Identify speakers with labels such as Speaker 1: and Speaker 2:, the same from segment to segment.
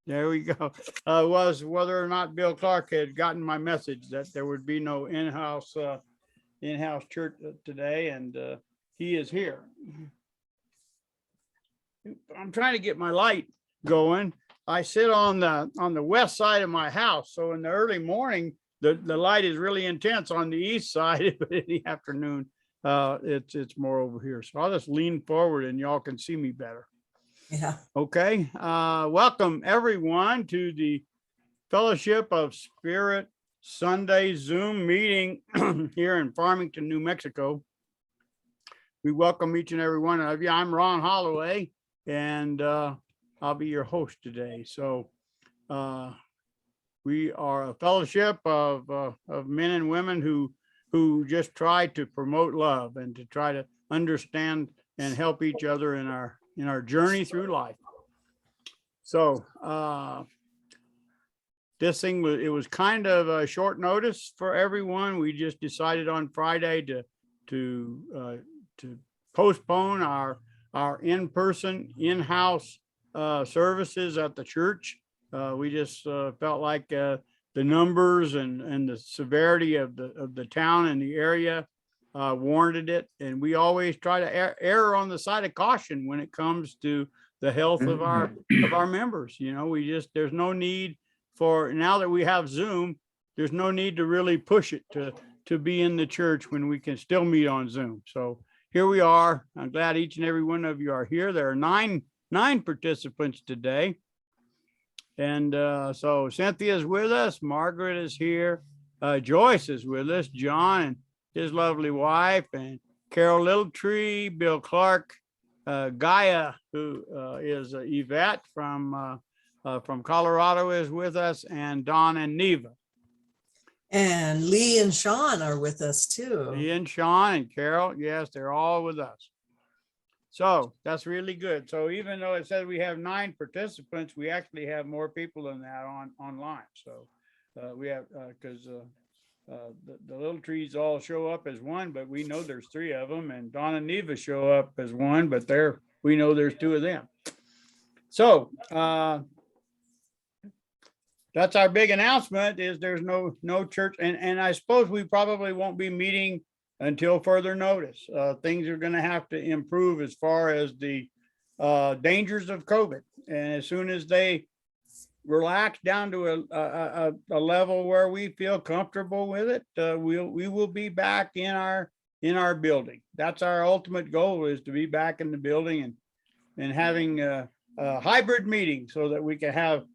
Speaker 1: There we go. Was whether or not Bill Clark had gotten my message that there would be no in-house church today, and he is here. I'm trying to get my light going. I sit on the west side of my house, so in the early morning, the light is really intense on the east side, but in the afternoon, it's more over here. So I'll just lean forward and y'all can see me better.
Speaker 2: Yeah.
Speaker 1: Okay. Welcome everyone to the Fellowship of Spirit Sunday Zoom meeting here in Farmington, New Mexico. We welcome each and every one of you. I'm Ron Holloway, and I'll be your host today. So we are a fellowship of men and women who just try to promote love and to try to understand and help each other in our journey through life. So this thing it was kind of a short notice for everyone. We just decided on Friday to postpone our in-person, in-house services at the church. We just felt like the numbers and the severity of the town and the area warranted it. And we always try to err on the side of caution when it comes to the health of our members. You know, there's no need for, now that we have Zoom, there's no need to really push it to be in the church when we can still meet on Zoom. So here we are. I'm glad each and every one of you are here. There are nine participants today. And so Cynthia's with us, Margaret is here, Joyce is with us, John and his lovely wife, and Carol Littletree, Bill Clark, Gaia, who is Yvette from Colorado, is with us, and Don and Neva.
Speaker 2: And Lee and Sean are with us too.
Speaker 1: Lee and Sean and Carol, yes, they're all with us. So that's really good. So even though it says we have 9 participants, we actually have more people than that online. So we have, because the little trees all show up as one, but we know there's 3 of them, and Don and Neva show up as one, but we know there's 2 of them. So that's our big announcement, is there's no church, and I suppose we probably won't be meeting until further notice. Things are going to have to improve as far as the dangers of COVID, and as soon as they relax down to a level where we feel comfortable with it, we will be back in our building. That's our ultimate goal, is to be back in the building and having a hybrid meeting so that we can have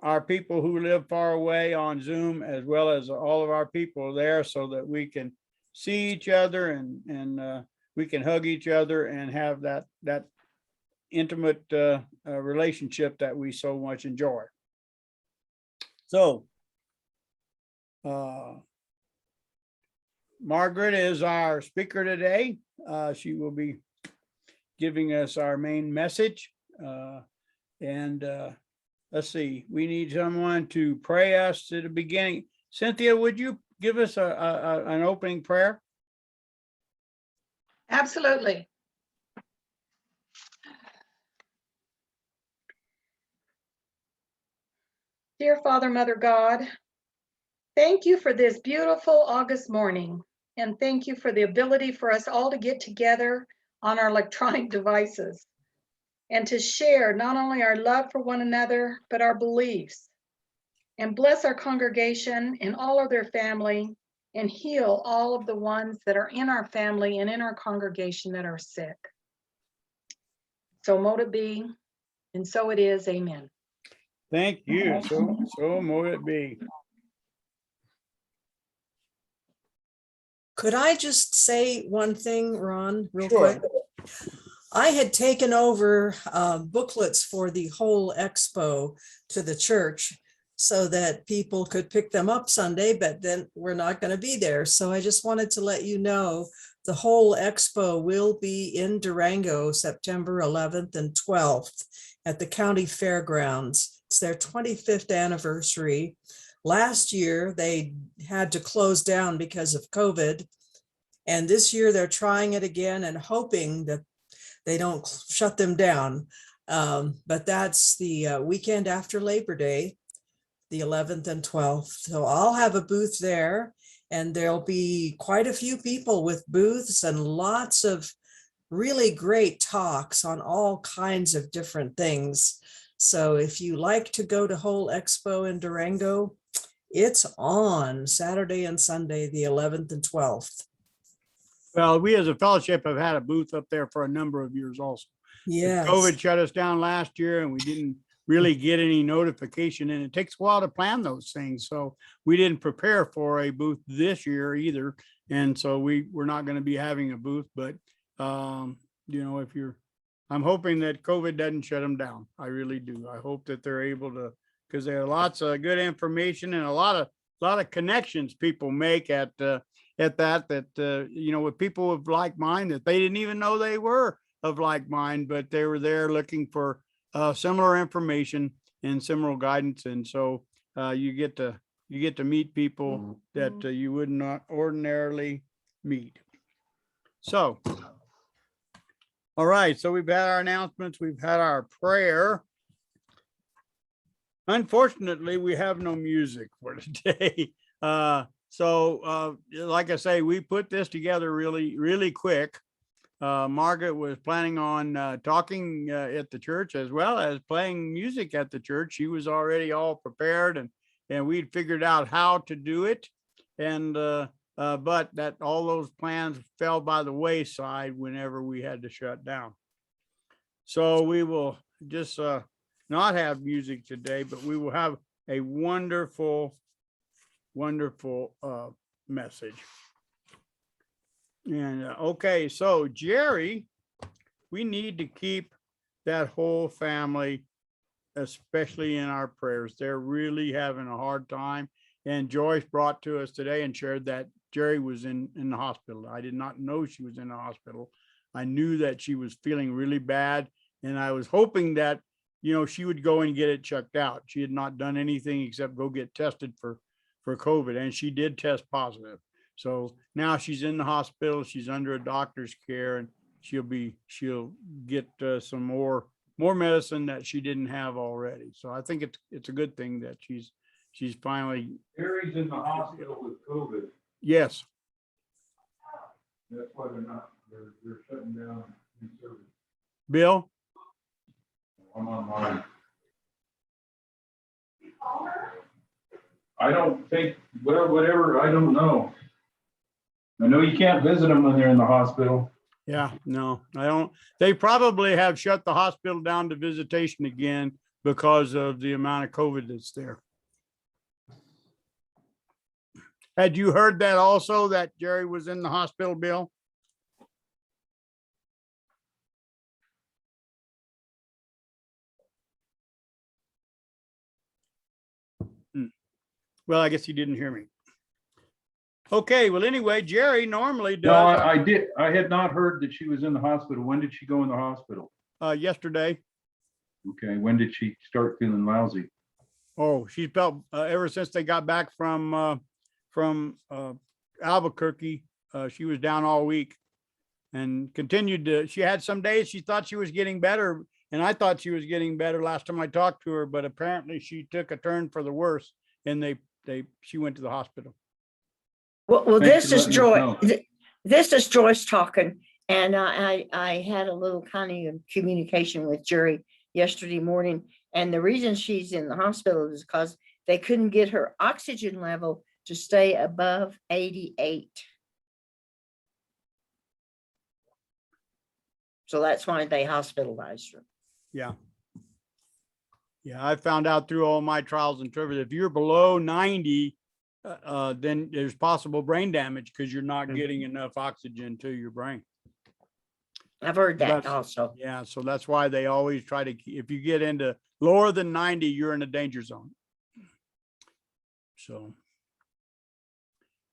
Speaker 1: our people who live far away on Zoom, as well as all of our people there, so that we can see each other and we can hug each other and have that intimate relationship that we so much enjoy. So Margaret is our speaker today. She will be giving us our main message. Let's see, we need someone to pray us to the beginning. Cynthia, would you give us an opening prayer?
Speaker 3: Absolutely. Dear Father, Mother God, thank you for this beautiful August morning, and thank you for the ability for us all to get together on our electronic devices and to share not only our love for one another, but our beliefs. And bless our congregation and all of their family, and heal all of the ones that are in our family and in our congregation that are sick. So mote it be, and so it is. Amen.
Speaker 1: Thank you. So mote it be.
Speaker 2: Could I just say one thing, Ron, real
Speaker 1: Sure.
Speaker 2: quick? I had taken over booklets for the whole expo to the church so that people could pick them up Sunday, but then we're not going to be there. So I just wanted to let you know the whole expo will be in Durango, September 11th and 12th at the county fairgrounds. It's their 25th anniversary. Last year, they had to close down because of COVID. And this year they're trying it again and hoping that they don't shut them down. But that's the weekend after Labor Day, the 11th and 12th. So I'll have a booth there, and there'll be quite a few people with booths and lots of really great talks on all kinds of different things. So if you like to go to Whole Expo in Durango, it's on Saturday and Sunday, the 11th and 12th.
Speaker 1: Well, we as a fellowship have had a booth up there for a number of years also.
Speaker 2: Yes.
Speaker 1: COVID shut us down last year and we didn't really get any notification, and it takes a while to plan those things. So we didn't prepare for a booth this year either. And so we're not going to be having a booth, but you know, I'm hoping that COVID doesn't shut them down. I really do. I hope that they're able to, because there are lots of good information and a lot of connections people make at that, you know, with people of like mind that they didn't even know they were of like mind, but they were there looking for similar information and similar guidance. And so you get to meet people that you would not ordinarily meet. So, all right. So we've had our announcements. We've had our prayer. Unfortunately, we have no music for today. So like I say, we put this together really, really quick. Margaret was planning on talking at the church as well as playing music at the church. She was already all prepared, and we'd figured out how to do it. And but that all those plans fell by the wayside whenever we had to shut down. So we will just not have music today, but we will have a wonderful, wonderful message. And okay, so Jerry, we need to keep that whole family, especially in our prayers. They're really having a hard time. And Joyce brought to us today and shared that Jerry was in the hospital. I did not know she was in the hospital. I knew that she was feeling really bad, and I was hoping that, you know, she would go and get it checked out. She had not done anything except go get tested for COVID, and she did test positive. So now she's in the hospital. She's under a doctor's care, and she'll get some more medicine that she didn't have already. So I think it's a good thing that she's finally.
Speaker 4: Jerry's in the hospital with COVID.
Speaker 1: Yes.
Speaker 4: That's why they're shutting down these services.
Speaker 1: Bill?
Speaker 4: I'm online. I don't think, well, whatever, I don't know. I know you can't visit them when they're in the hospital.
Speaker 1: Yeah, no, I don't. They probably have shut the hospital down to visitation again because of the amount of COVID that's there. Had you heard that also, that Jerry was in the hospital, Bill? Well, I guess you didn't hear me. Okay, well, anyway, Jerry normally does.
Speaker 4: No, I did. I had not heard that she was in the hospital. When did she go in the hospital?
Speaker 1: Yesterday.
Speaker 4: Okay, when did she start feeling lousy?
Speaker 1: Oh, she felt ever since they got back from Albuquerque. She was down all week and continued to. She had some days she thought she was getting better, and I thought she was getting better last time I talked to her. But apparently, she took a turn for the worse, and she went to the hospital.
Speaker 5: Well,
Speaker 4: Thanks
Speaker 5: this
Speaker 4: for
Speaker 5: is
Speaker 4: letting us
Speaker 5: Joyce.
Speaker 4: know.
Speaker 5: This is Joyce talking, and I had a little kind of communication with Jerry yesterday morning, and the reason she's in the hospital is because they couldn't get her oxygen level to stay above 88. So that's why they hospitalized her.
Speaker 1: Yeah. Yeah, I found out through all my trials and tribulations, if you're below 90, then there's possible brain damage because you're not getting enough oxygen to your brain.
Speaker 5: I've heard that
Speaker 1: That's-
Speaker 5: also.
Speaker 1: Yeah, so that's why they always try to, if you get into lower than 90, you're in a danger zone. So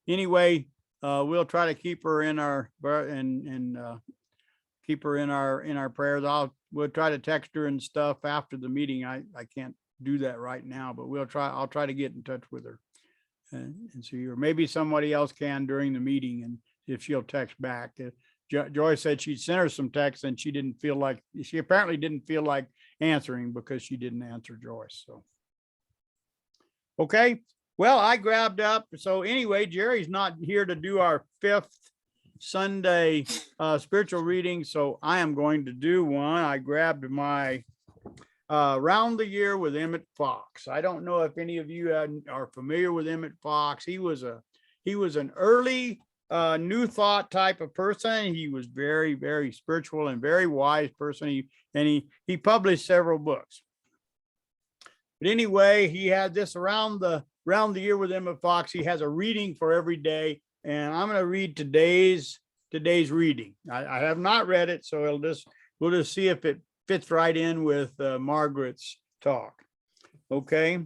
Speaker 1: anyway, we'll try to keep her in our keep her in our prayers. We'll try to text her and stuff after the meeting. I can't do that right now, but I'll try to get in touch with her and see her. Maybe somebody else can during the meeting, and if she'll text back. Joy said she'd sent her some texts and she apparently didn't feel like answering because she didn't answer Joyce. So, okay. Well, I grabbed up. So anyway, Jerry's not here to do our 5th Sunday spiritual reading. So I am going to do one. I grabbed my Round the Year with Emmett Fox. I don't know if any of you are familiar with Emmett Fox. He was an early New Thought type of person. He was very, very spiritual and very wise person. He published several books. But anyway, he had this Round the Year with Emmett Fox. He has a reading for every day, and I'm going to read today's reading. I have not read it, so we'll just see if it fits right in with Margaret's talk. Okay.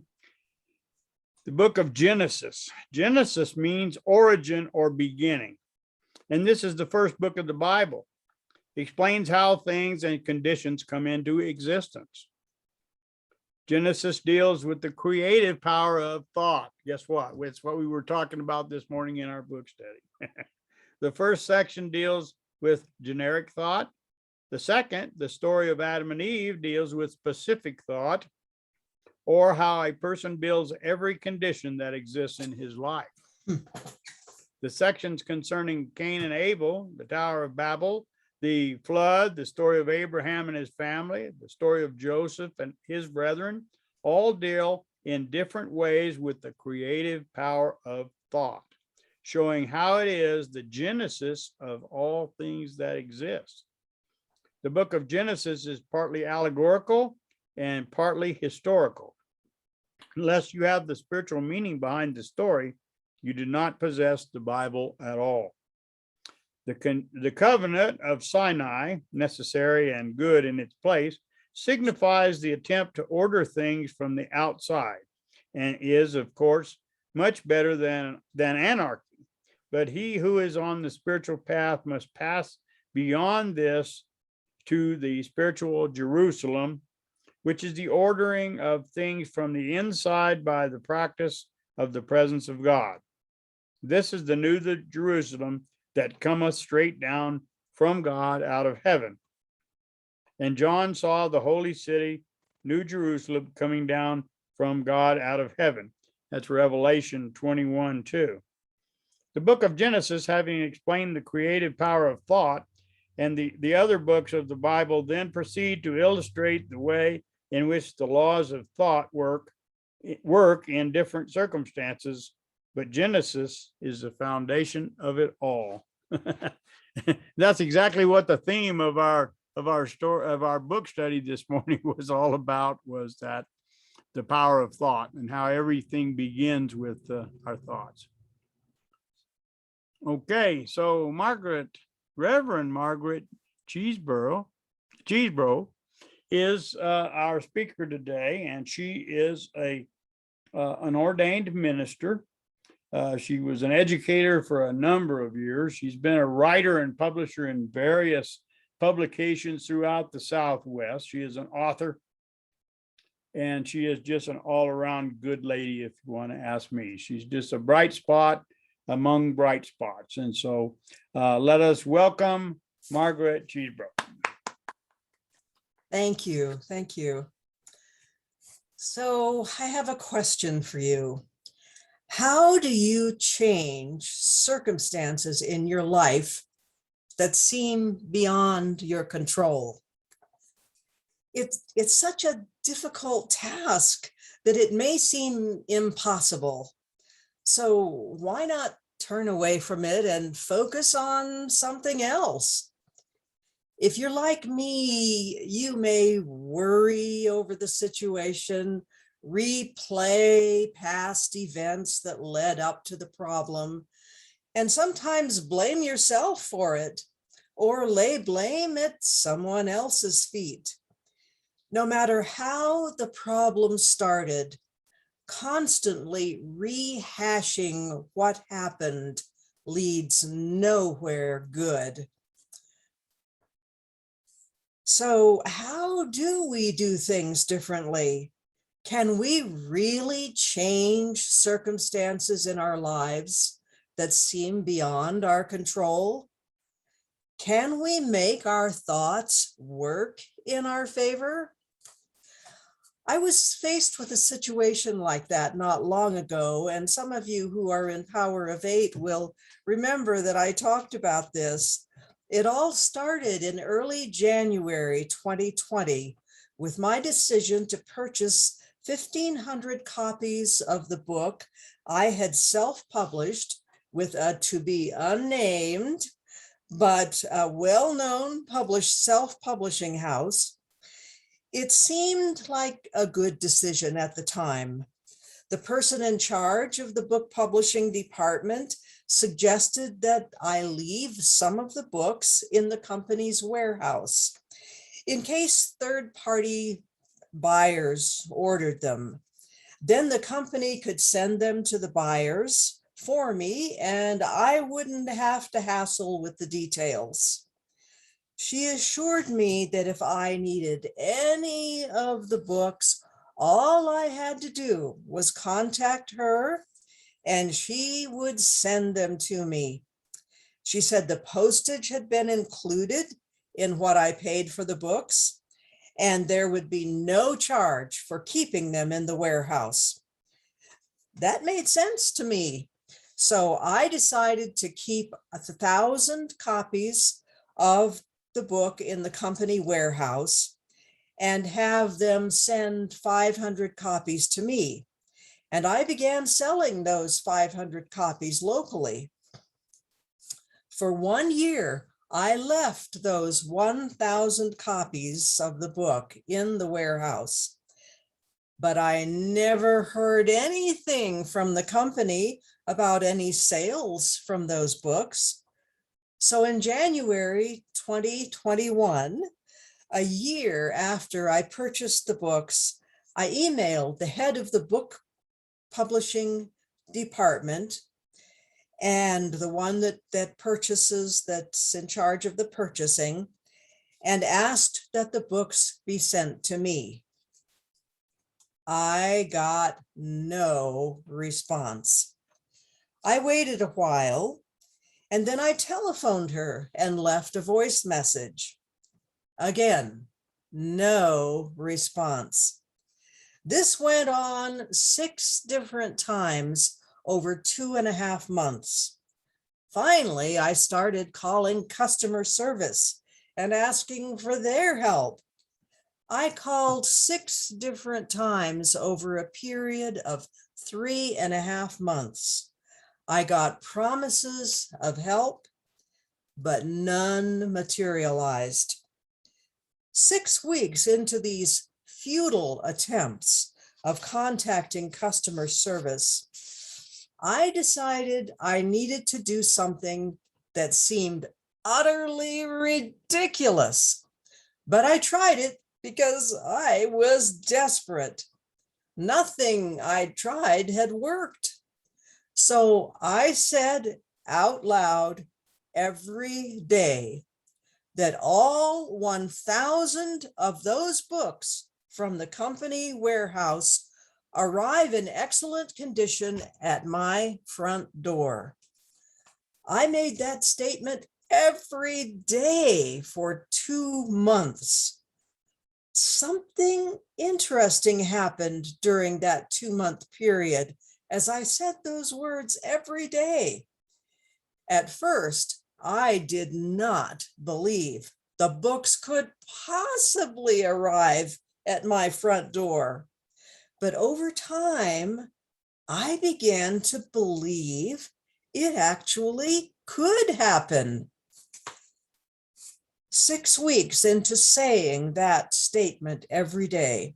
Speaker 1: The book of Genesis. Genesis means origin or beginning. And this is the first book of the Bible. It explains how things and conditions come into existence. Genesis deals with the creative power of thought. Guess what? It's what we were talking about this morning in our book study. The first section deals with generic thought. The second, the story of Adam and Eve, deals with specific thought, or how a person builds every condition that exists in his life. The sections concerning Cain and Abel, the Tower of Babel, the flood, the story of Abraham and his family, the story of Joseph and his brethren, all deal in different ways with the creative power of thought, showing how it is the genesis of all things that exist. The book of Genesis is partly allegorical and partly historical. Unless you have the spiritual meaning behind the story, you do not possess the Bible at all. The covenant of Sinai, necessary and good in its place, signifies the attempt to order things from the outside, and is, of course, much better than anarchy. But he who is on the spiritual path must pass beyond this to the spiritual Jerusalem, which is the ordering of things from the inside by the practice of the presence of God. This is the new Jerusalem that cometh straight down from God out of heaven. And John saw the holy city, New Jerusalem, coming down from God out of heaven. That's Revelation 21:2. The book of Genesis, having explained the creative power of thought, and the other books of the Bible then proceed to illustrate the way in which the laws of thought work in different circumstances, but Genesis is the foundation of it all. That's exactly what the theme of our book study this morning was all about, was that the power of thought and how everything begins with our thoughts. Okay, so Reverend Margaret Cheasebro is our speaker today, and she is an ordained minister. She was an educator for a number of years. She's been a writer and publisher in various publications throughout the Southwest. She is an author, and she is just an all-around good lady, if you want to ask me. She's just a bright spot among bright spots. And so let us welcome Margaret Cheasebro.
Speaker 2: Thank you. Thank you. So I have a question for you. How do you change circumstances in your life that seem beyond your control? It's such a difficult task that it may seem impossible. So why not turn away from it and focus on something else? If you're like me, you may worry over the situation, replay past events that led up to the problem, and sometimes blame yourself for it, or lay blame at someone else's feet. No matter how the problem started, constantly rehashing what happened leads nowhere good. So how do we do things differently? Can we really change circumstances in our lives that seem beyond our control? Can we make our thoughts work in our favor? I was faced with a situation like that not long ago, and some of you who are in Power of Eight will remember that I talked about this. It all started in early January 2020 with my decision to purchase 1,500 copies of the book I had self-published with a to be unnamed but a well-known self-publishing house. It seemed like a good decision at the time. The person in charge of the book publishing department suggested that I leave some of the books in the company's warehouse in case third-party buyers ordered them. Then the company could send them to the buyers for me, and I wouldn't have to hassle with the details. She assured me that if I needed any of the books, all I had to do was contact her and she would send them to me. She said the postage had been included in what I paid for the books, and there would be no charge for keeping them in the warehouse. That made sense to me. So I decided to keep 1,000 copies of the book in the company warehouse and have them send 500 copies to me. And I began selling those 500 copies locally. For 1 year, I left those 1,000 copies of the book in the warehouse. But I never heard anything from the company about any sales from those books. So in January 2021, a year after I purchased the books, I emailed the head of the book publishing department and the one that's in charge of the purchasing, and asked that the books be sent to me. I got no response. I waited a while, and then I telephoned her and left a voice message. Again, no response. This went on 6 different times over 2.5 months. Finally, I started calling customer service and asking for their help. I called 6 different times over a period of 3.5 months. I got promises of help, but none materialized. 6 weeks into these futile attempts of contacting customer service, I decided I needed to do something that seemed utterly ridiculous, but I tried it because I was desperate. Nothing I'd tried had worked. So I said out loud every day that all 1,000 of those books from the company warehouse arrive in excellent condition at my front door. I made that statement every day for 2 months. Something interesting happened during that 2-month period as I said those words every day. At first, I did not believe the books could possibly arrive at my front door. But over time, I began to believe it actually could happen. 6 weeks into saying that statement every day,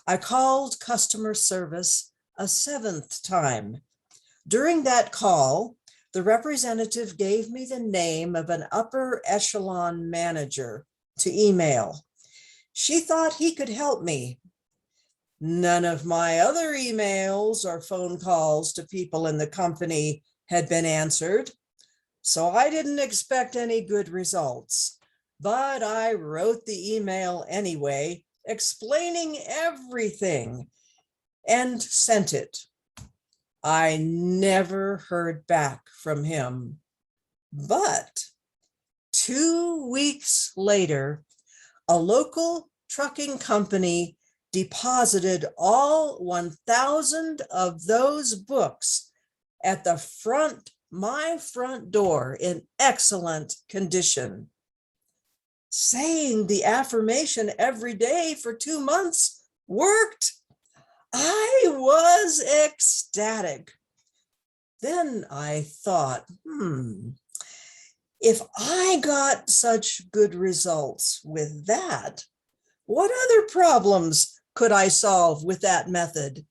Speaker 2: I called customer service a 7th time. During that call, the representative gave me the name of an upper echelon manager to email. She thought he could help me. None of my other emails or phone calls to people in the company had been answered, so I didn't expect any good results. But I wrote the email anyway, explaining everything, and sent it. I never heard back from him. But 2 weeks later, a local trucking company deposited all 1,000 of those books at my front door in excellent condition. Saying the affirmation every day for 2 months worked. I was ecstatic. Then I thought, if I got such good results with that, what other problems could I solve with that method?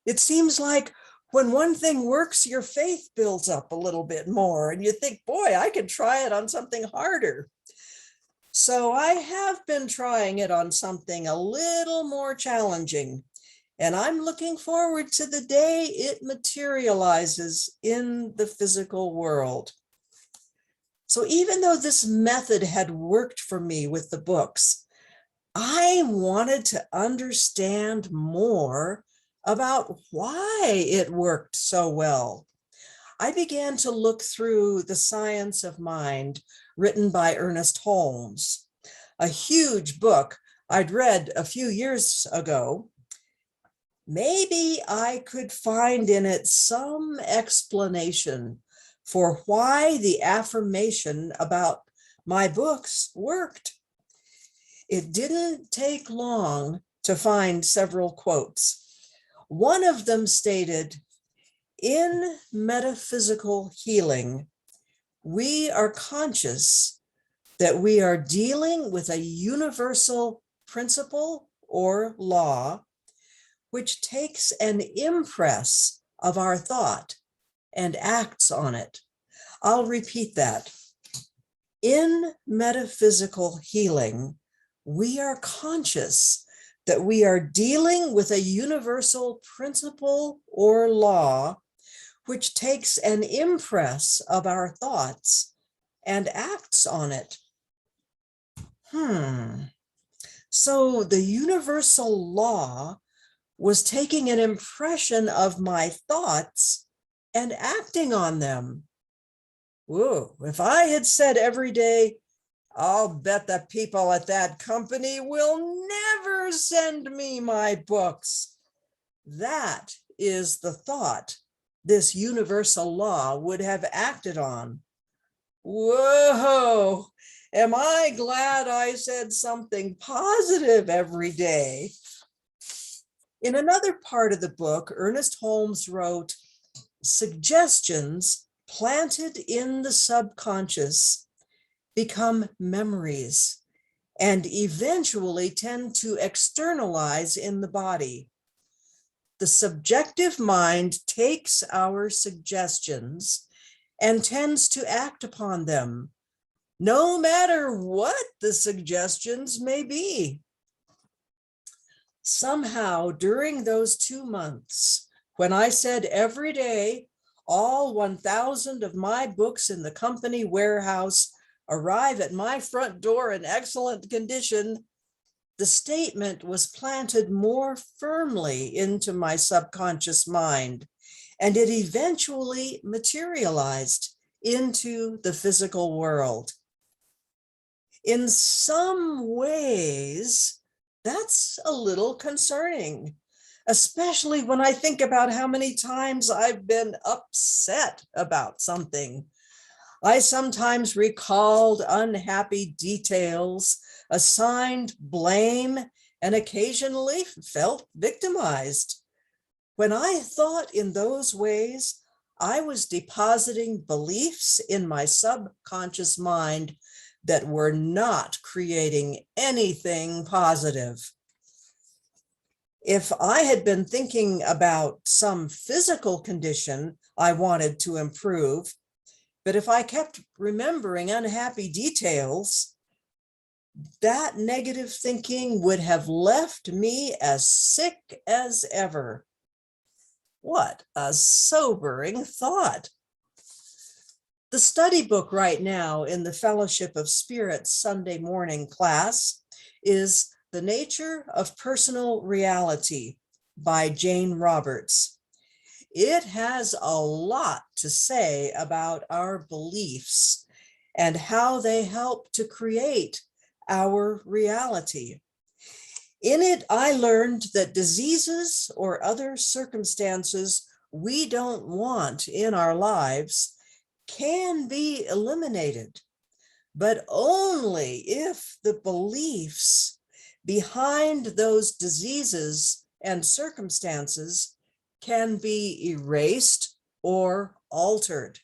Speaker 2: It seems like when one thing works, your faith builds up a little bit more and you think, boy, I could try it on something harder. So I have been trying it on something a little more challenging, and I'm looking forward to the day it materializes in the physical world. So even though this method had worked for me with the books, I wanted to understand more about why it worked so well. I began to look through The Science of Mind, written by Ernest Holmes, a huge book I'd read a few years ago. Maybe I could find in it some explanation for why the affirmation about my books worked. It didn't take long to find several quotes. One of them stated, "In metaphysical healing, we are conscious that we are dealing with a universal principle or law, which takes an impress of our thought and acts on it." I'll repeat that. In metaphysical healing, we are conscious that we are dealing with a universal principle or law, which takes an impress of our thoughts and acts on it. So the universal law was taking an impression of my thoughts and acting on them. Whoa, if I had said every day, "I'll bet the people at that company will never send me my books," that is the thought this universal law would have acted on. Whoa, am I glad I said something positive every day. In another part of the book, Ernest Holmes wrote, "Suggestions planted in the subconscious become memories and eventually tend to externalize in the body. The subjective mind takes our suggestions and tends to act upon them, no matter what the suggestions may be." Somehow during those 2 months, when I said every day, "All 1,000 of my books in the company warehouse arrive at my front door in excellent condition," the statement was planted more firmly into my subconscious mind, and it eventually materialized into the physical world. In some ways, that's a little concerning, especially when I think about how many times I've been upset about something. I sometimes recalled unhappy details, assigned blame, and occasionally felt victimized. When I thought in those ways, I was depositing beliefs in my subconscious mind that were not creating anything positive. If I had been thinking about some physical condition I wanted to improve, but if I kept remembering unhappy details, that negative thinking would have left me as sick as ever. What a sobering thought. The study book right now in the Fellowship of Spirits Sunday morning class is The Nature of Personal Reality by Jane Roberts. It has a lot to say about our beliefs and how they help to create our reality. In it, I learned that diseases or other circumstances we don't want in our lives can be eliminated, but only if the beliefs behind those diseases and circumstances can be erased or altered.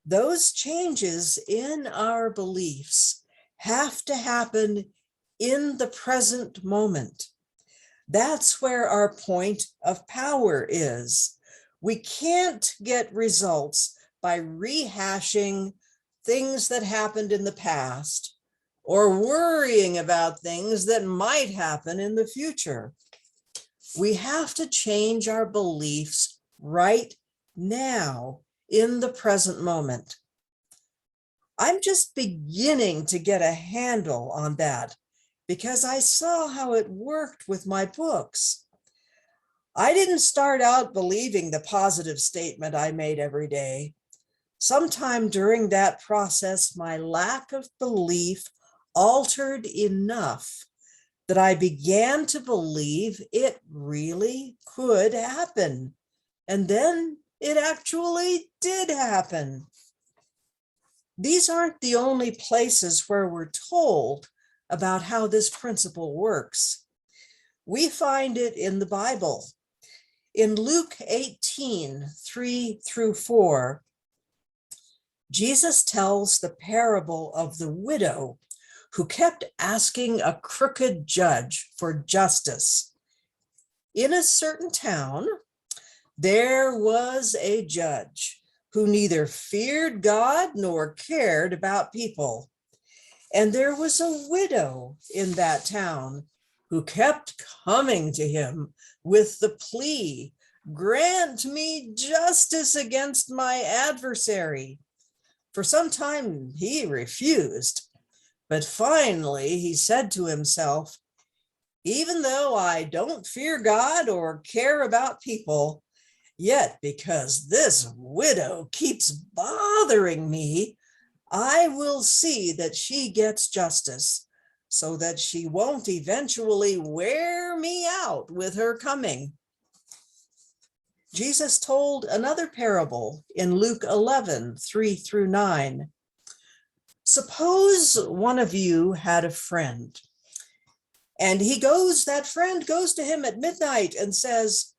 Speaker 2: Those changes in our beliefs have to happen in the present moment. That's where our point of power is. We can't get results by rehashing things that happened in the past or worrying about things that might happen in the future. We have to change our beliefs right now in the present moment. I'm just beginning to get a handle on that because I saw how it worked with my books. I didn't start out believing the positive statement I made every day. Sometime during that process, my lack of belief altered enough that I began to believe it really could happen. And then it actually did happen. These aren't the only places where we're told about how this principle works. We find it in the Bible. In Luke 18:3-4, Jesus tells the parable of the widow who kept asking a crooked judge for justice. In a certain town, there was a judge who neither feared God nor cared about people. And there was a widow in that town who kept coming to him with the plea, "Grant me justice against my adversary." For some time he refused, but finally he said to himself, "Even though I don't fear God or care about people, yet because this widow keeps bothering me, I will see that she gets justice so that she won't eventually wear me out with her coming." Jesus told another parable in Luke 11:3-9. Suppose one of you had a friend, and that friend goes to him at midnight and says,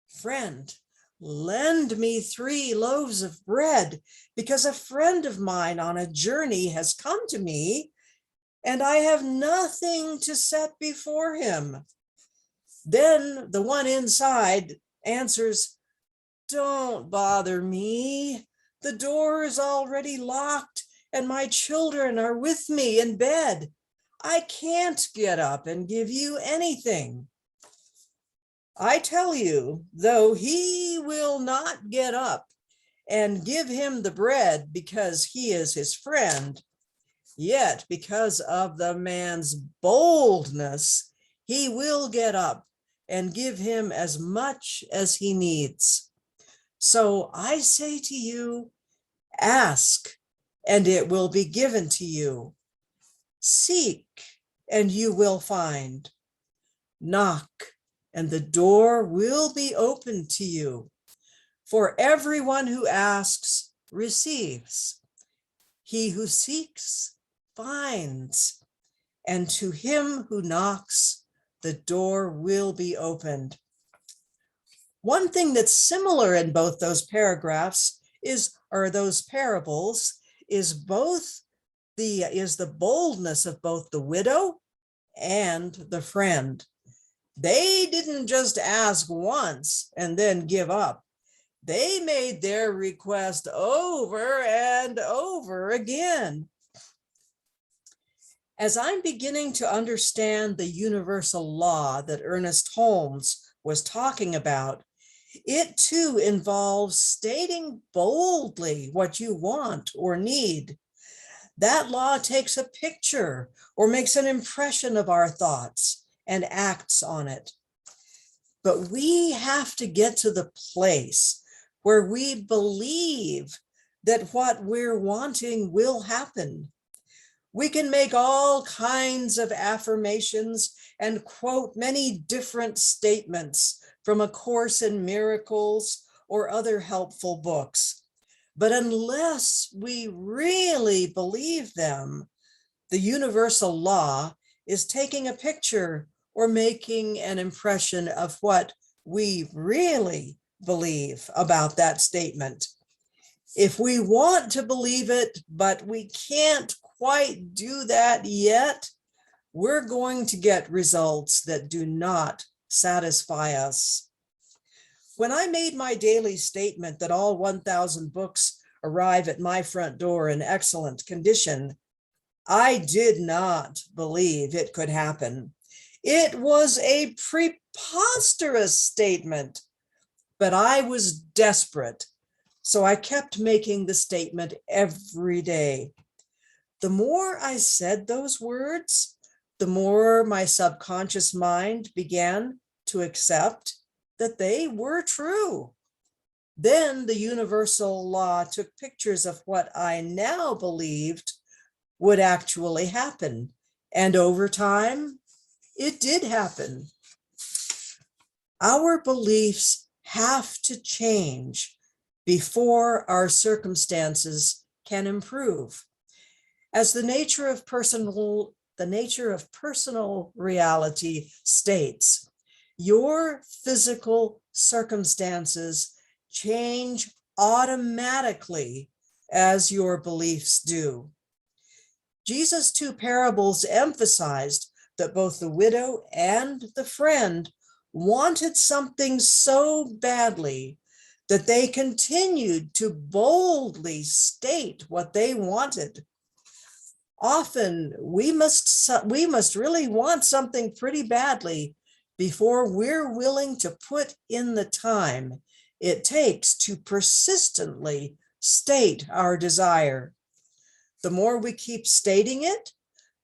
Speaker 2: "Friend, lend me 3 loaves of bread, because a friend of mine on a journey has come to me, and I have nothing to set before him." Then the one inside answers, "Don't bother me. The door is already locked, and my children are with me in bed. I can't get up and give you anything." I tell you, though he will not get up and give him the bread because he is his friend, yet because of the man's boldness, he will get up and give him as much as he needs. So I say to you, ask, and it will be given to you. Seek, and you will find. Knock, and the door will be opened to you. For everyone who asks receives. He who seeks finds. And to him who knocks, the door will be opened. One thing that's similar in both those parables is the boldness of both the widow and the friend. They didn't just ask once and then give up. They made their request over and over again. As I'm beginning to understand the universal law that Ernest Holmes was talking about, it too involves stating boldly what you want or need. That law takes a picture or makes an impression of our thoughts and acts on it. But we have to get to the place where we believe that what we're wanting will happen. We can make all kinds of affirmations and quote many different statements from A Course in Miracles or other helpful books. But unless we really believe them, the universal law is taking a picture or making an impression of what we really believe about that statement. If we want to believe it, but we can't quite do that yet, we're going to get results that do not satisfy us. When I made my daily statement that all 1,000 books arrive at my front door in excellent condition, I did not believe it could happen. It was a preposterous statement, but I was desperate. So I kept making the statement every day. The more I said those words, the more my subconscious mind began to accept that they were true. Then the universal law took pictures of what I now believed would actually happen. And over time, it did happen. Our beliefs have to change before our circumstances can improve. As the nature of personal reality states, your physical circumstances change automatically as your beliefs do. Jesus' two parables emphasized that both the widow and the friend wanted something so badly that they continued to boldly state what they wanted. Often we must really want something pretty badly before we're willing to put in the time it takes to persistently state our desire. The more we keep stating it,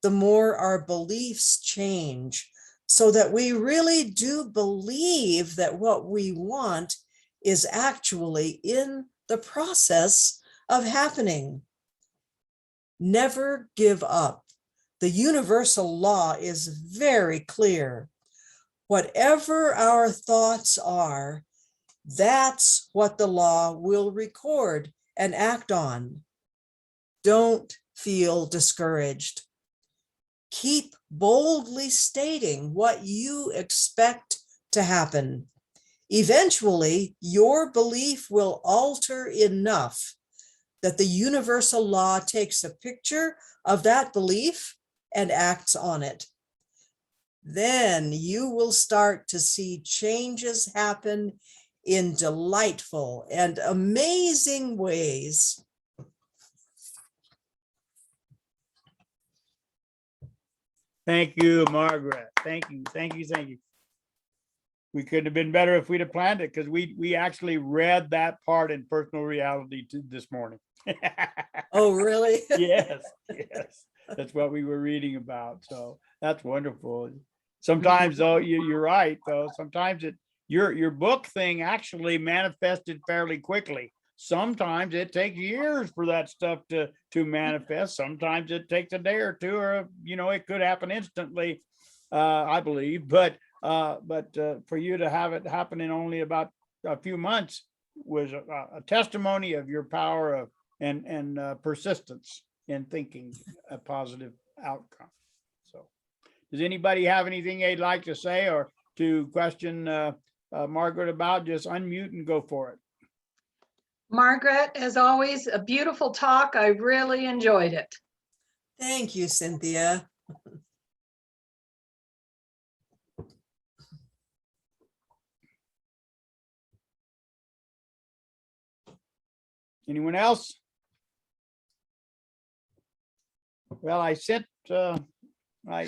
Speaker 2: the more our beliefs change, so that we really do believe that what we want is actually in the process of happening. Never give up. The universal law is very clear. Whatever our thoughts are, that's what the law will record and act on. Don't feel discouraged. Keep boldly stating what you expect to happen. Eventually, your belief will alter enough that the universal law takes a picture of that belief and acts on it. Then you will start to see changes happen in delightful and amazing ways.
Speaker 1: Thank you, Margaret. Thank you, thank you, thank you. We couldn't have been better if we'd have planned it, because we actually read that part in Personal Reality this morning.
Speaker 2: Oh, really?
Speaker 1: Yes, yes. That's what we were reading about. So that's wonderful. Sometimes though, you're right, though. Sometimes your book thing actually manifested fairly quickly. Sometimes it takes years for that stuff to manifest. Sometimes it takes a day or two, or it could happen instantly, I believe. But for you to have it happen in only about a few months was a testimony of your power of and persistence in thinking a positive outcome. So, does anybody have anything they'd like to say or to question Margaret about? Just unmute and go for it.
Speaker 3: Margaret, as always, a beautiful talk. I really enjoyed it.
Speaker 2: Thank you, Cynthia.
Speaker 1: Anyone else? Well, I sent I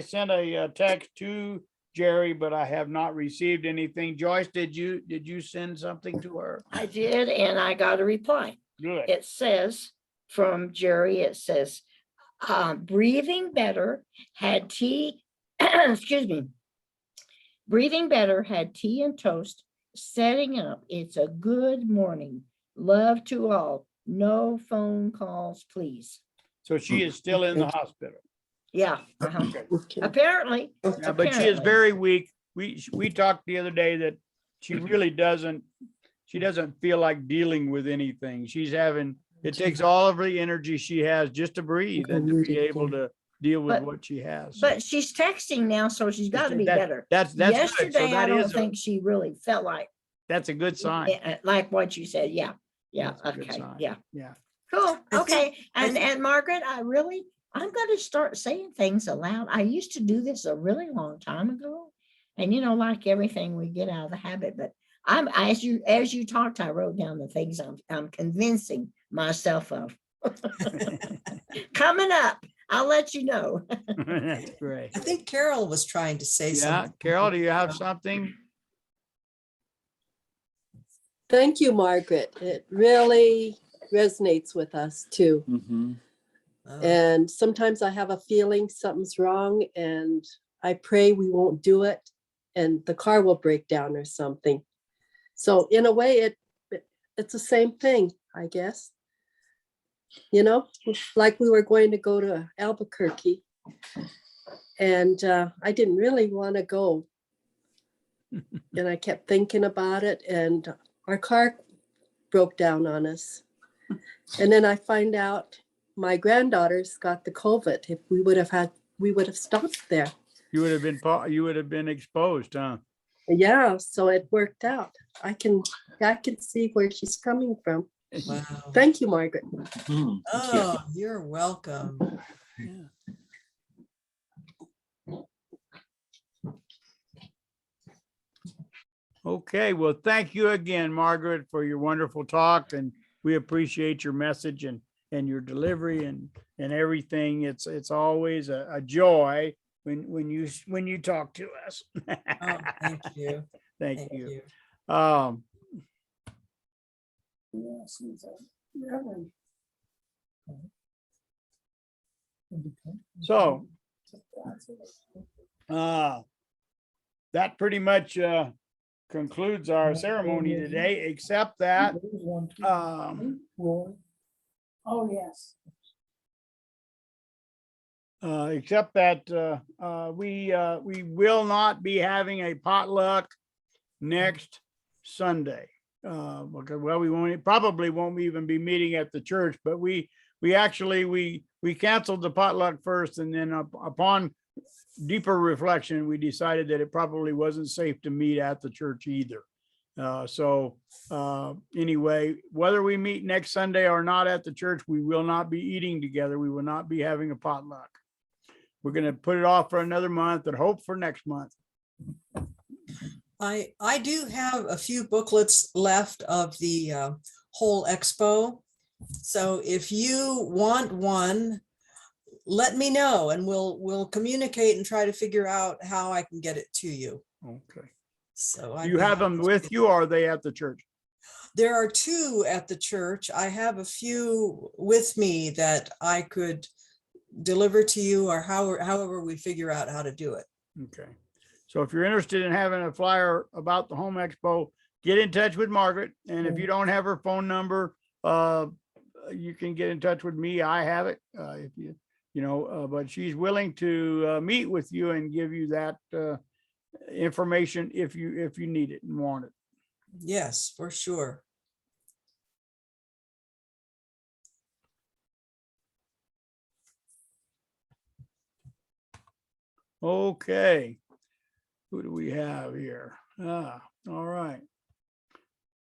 Speaker 1: sent a text to Jerry, but I have not received anything. Joyce, did you send something to her?
Speaker 5: I did, and I got a reply.
Speaker 1: Good.
Speaker 5: It says from Jerry, it says, breathing better, had tea, excuse me, breathing better, had tea and toast, setting up. It's a good morning. Love to all. No phone calls, please.
Speaker 1: So she is still in the hospital.
Speaker 5: Yeah,
Speaker 1: Okay.
Speaker 6: Okay.
Speaker 5: apparently.
Speaker 1: Yeah, but she is
Speaker 5: apparently.
Speaker 1: very weak. We talked the other day that she really doesn't feel like dealing with anything. It takes all of the energy she has just to breathe and to be able to deal with
Speaker 5: But-
Speaker 1: what she has.
Speaker 5: But she's texting now, so she's got to be
Speaker 1: That-
Speaker 5: better.
Speaker 1: That's good. So
Speaker 5: Yesterday, I
Speaker 1: that
Speaker 5: don't
Speaker 1: is,
Speaker 5: think she really felt
Speaker 1: that's a good sign.
Speaker 5: like what you said. Yeah, yeah,
Speaker 1: That's a good
Speaker 5: okay,
Speaker 1: sign.
Speaker 5: yeah,
Speaker 1: Yeah.
Speaker 5: cool,
Speaker 2: I think-
Speaker 5: okay.
Speaker 2: I
Speaker 5: And,
Speaker 2: think-
Speaker 5: and Margaret, I'm gonna start saying things aloud. I used to do this a really long time ago. And like everything, we get out of the habit, but as you talked, I wrote down the things I'm convincing myself of. Coming up, I'll let you know.
Speaker 1: That's great.
Speaker 2: I think Carol was trying to say
Speaker 1: Yeah,
Speaker 2: something.
Speaker 1: Carol, do you have something?
Speaker 6: Thank you, Margaret. It really resonates with us too.
Speaker 2: Oh,
Speaker 6: And sometimes I have a feeling something's wrong and I pray we won't do it and the car will break down or something. So in a way, it's the same thing, I guess. Like we were going to go to Albuquerque and I didn't really want to go. And I kept thinking about it and our car broke down on us. And then I find out my granddaughter's got the COVID. If we would have stopped there.
Speaker 1: You would have been exposed, huh?
Speaker 6: Yeah, so it worked out. I can see where she's coming from.
Speaker 2: wow.
Speaker 6: Thank you, Margaret.
Speaker 2: Oh, you're welcome.
Speaker 1: Okay, well, thank you again, Margaret, for your wonderful talk, and we appreciate your message and your delivery and everything. It's always a joy when you talk to us.
Speaker 2: Oh, thank you.
Speaker 1: Thank
Speaker 2: Thank
Speaker 1: you.
Speaker 2: you.
Speaker 1: So that pretty much concludes our ceremony today, except that
Speaker 7: Oh, yes.
Speaker 1: we will not be having a potluck next Sunday. Okay, well, we probably won't even be meeting at the church, but we canceled the potluck first, and then upon deeper reflection, we decided that it probably wasn't safe to meet at the church either. Anyway, whether we meet next Sunday or not at the church, we will not be eating together. We will not be having a potluck. We're going to put it off for another month and hope for next month.
Speaker 2: I do have a few booklets left of the whole expo. So if you want one, let me know and we'll communicate and try to figure out how I can get it to you.
Speaker 1: Okay.
Speaker 2: So
Speaker 1: Do you have them with you, or are they at the church?
Speaker 2: There are two at the church. I have a few with me that I could deliver to you, or however we figure out how to do it.
Speaker 1: Okay. So if you're interested in having a flyer about the Home Expo, get in touch with Margaret. And if you don't have her phone number, you can get in touch with me. I have it. If but she's willing to meet with you and give you that information if you need it and want it.
Speaker 2: Yes, for sure.
Speaker 1: Okay. Who do we have here? All right.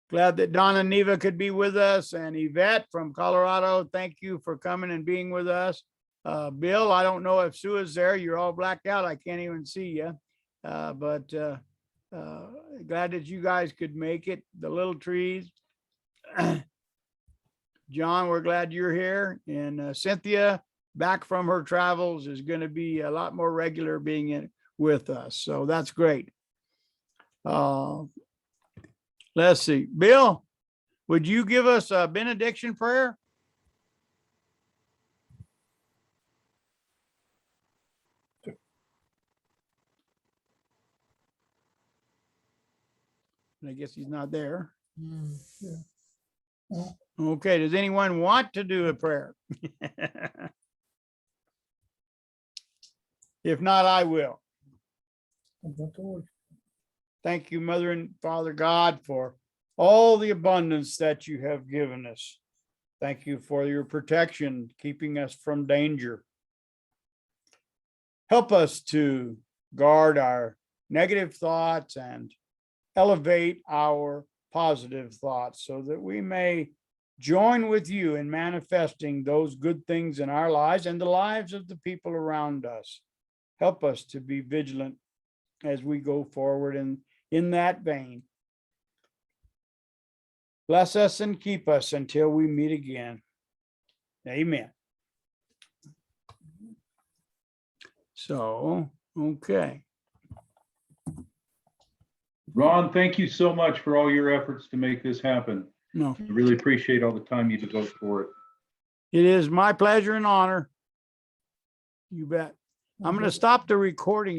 Speaker 1: Glad that Don and Neva could be with us, and Yvette from Colorado. Thank you for coming and being with us. Bill, I don't know if Sue is there. You're all blacked out. I can't even see you. But glad that you guys could make it. The little trees. John, we're glad you're here. And Cynthia, back from her travels, is going to be a lot more regular being in with us. So that's great. Let's see. Bill, would you give us a benediction prayer? I guess he's not there.
Speaker 2: Hmm.
Speaker 1: Okay, does anyone want to do a prayer? If not, I will. Thank you, Mother and Father God, for all the abundance that you have given us. Thank you for your protection, keeping us from danger. Help us to guard our negative thoughts and elevate our positive thoughts so that we may join with you in manifesting those good things in our lives and the lives of the people around us. Help us to be vigilant as we go forward in that vein. Bless us and keep us until we meet again. Amen. So, okay.
Speaker 4: Ron, thank you so much for all your efforts to make this happen.
Speaker 1: No,
Speaker 4: I really appreciate all the time you devote for it.
Speaker 1: it is my pleasure and honor. You bet. I'm going to stop the recording.